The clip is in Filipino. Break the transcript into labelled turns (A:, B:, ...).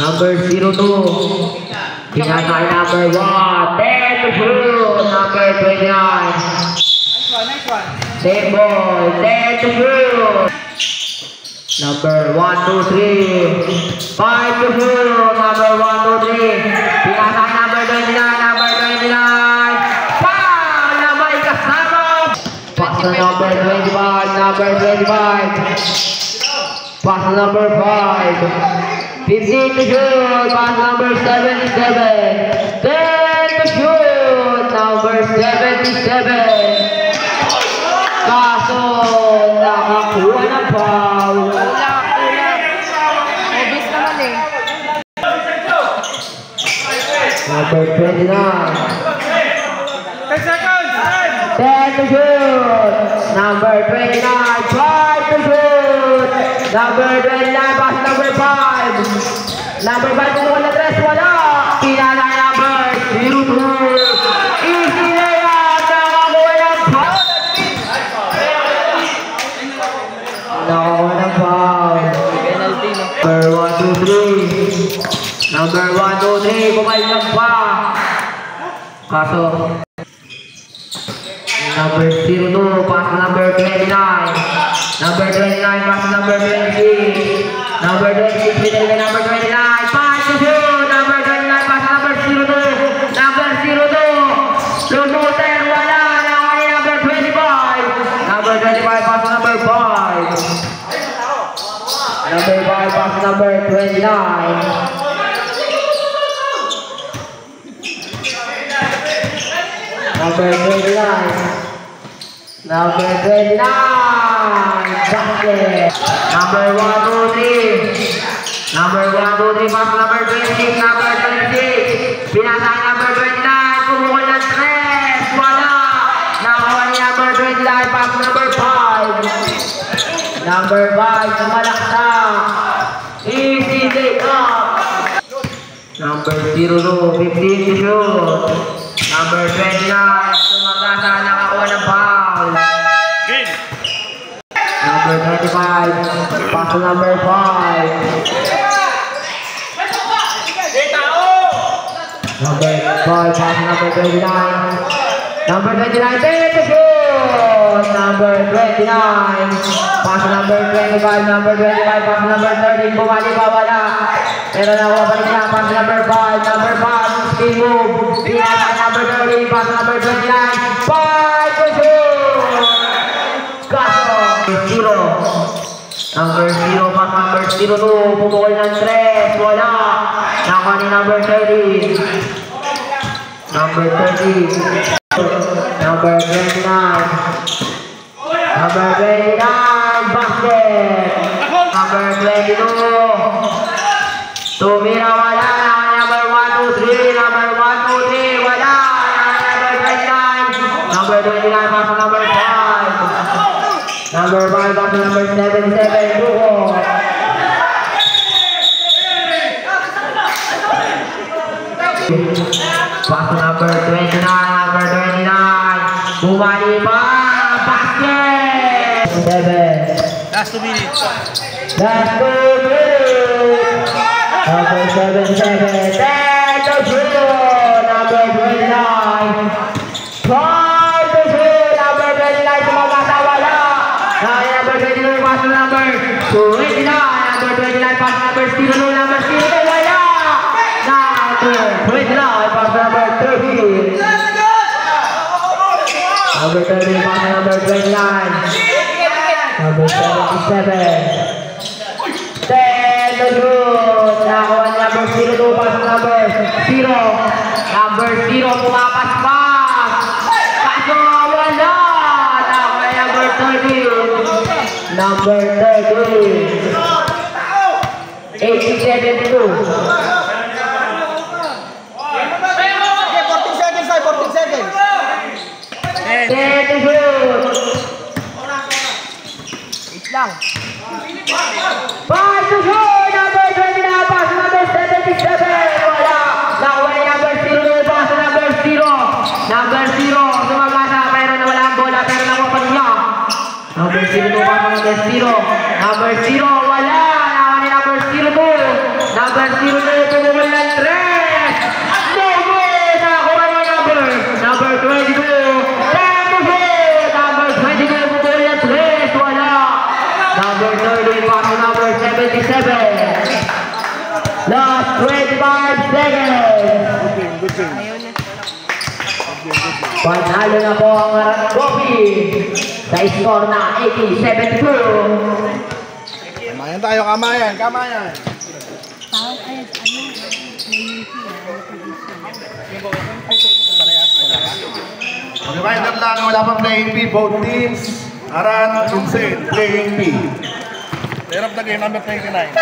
A: Number 02, Pinatay number 1, 10 to shoot, number 29. Same ball, 10 to shoot. Number 1, 2, 3, 5 to shoot, number 1, 2, 3. Pinatay number 29, number 29. Foul, number kasama. Pass to number 25, number 25. Pass to number 5. 15 to shoot, pass number 77. 10 to shoot, number 77. Kaso, nakakuha ng foul.
B: Obvious naman eh.
A: Number 29.
C: 10 seconds!
A: 10 to shoot, number 29. 5 to shoot, number 29, pass number 5. Number 5 kung wala dress, wala. Pinatay number 02. Easy layup, nakakuha ng foul. Nakakuha ng foul. Number 1, 2, 3. Number 1, 2, 3. Kumalang pa. Kaso number 02, pass number 29. Number 29, pass number 26. Number 26, pinili ka number 29. 5 to shoot. Number 29, pass number 02. Number 02. Lumutin, wala. Nakakali number 25. Number 25, pass number 5. Number 5, pass number 29. Number 29. Number 29. Basket. Number 1, 2, 3. Number 1, 2, 3. Pass number 26. Number 26. Pinatay number 29. Pumukul ng 3. Wala. Nakakuha ni number 29. Pass number 5. Number 5. Sumalaksak. Easy day up. Number 02. 15 to shoot. Number 29, sumagasa, nakakuha ng foul.
C: Green.
A: Pass number 5. Number 5, pass number 29. Number 29, take the shoot! Number 29. Pass number 25, number 25, pass number 30. Bumali pa, wala. Pero nakuha pa rin siya, pass number 5. Number 5, spin move. Pinasa number 30, pass number 29. 5 to shoot! Kaso, 0. Number 0, pass number 02. Pumukol ng 3, wala. Nakuha ni number 30. Number 30. Number 29. Number 29, basket. Number 22. Tumira, wala. Number 1, 2, 3. Number 1, 2, 3. Wala. Number 29. Number 29, pass number 5. Number 5, pass number 77. Buko. Pass number 29, number 29. Bumali pa, basket. 7.
B: Last 2 minutes.
A: Last 2 minutes. Number 77. Take the shoot. Number 29. 5 to shoot. Number 29. Sumagasa, wala. Number 29, pass number 29. Number 29, pass number 0. Number 0, wala. Number 29, pass number 30. Number 30, pass number 29. Number 77. 10 to shoot. Nakuha number 02, pass number 0. Number 0, pumapas pa. Kaso wala. Nakuha number 30. Number 30. 87-2.
B: 14 seconds.
A: 10 to shoot.
B: Lang.
A: 5 to shoot. Number 29, pass number 77. Wala. Nakuha number 0, pass number 0. Number 0, sumagasa pero nawala ang bola pero nakuha pa niya. Number 0, pass number 0. Number 0, wala. Nakuha ni number 02. Number 0, pumukul ng 3. No good. Nakuha ni number 22. Number 22, pumukul ng 3. Wala. Number 30, pass number 77. Last 25 seconds.
B: Good thing.
A: Panalo na po ang Aran Coffee sa score na 87-2.
B: Kamayan tayo, kamayan.
C: Reminder lang, wala pang playing P, both teams. Aran, Vincent, playing P.
B: Player of the game, number 29.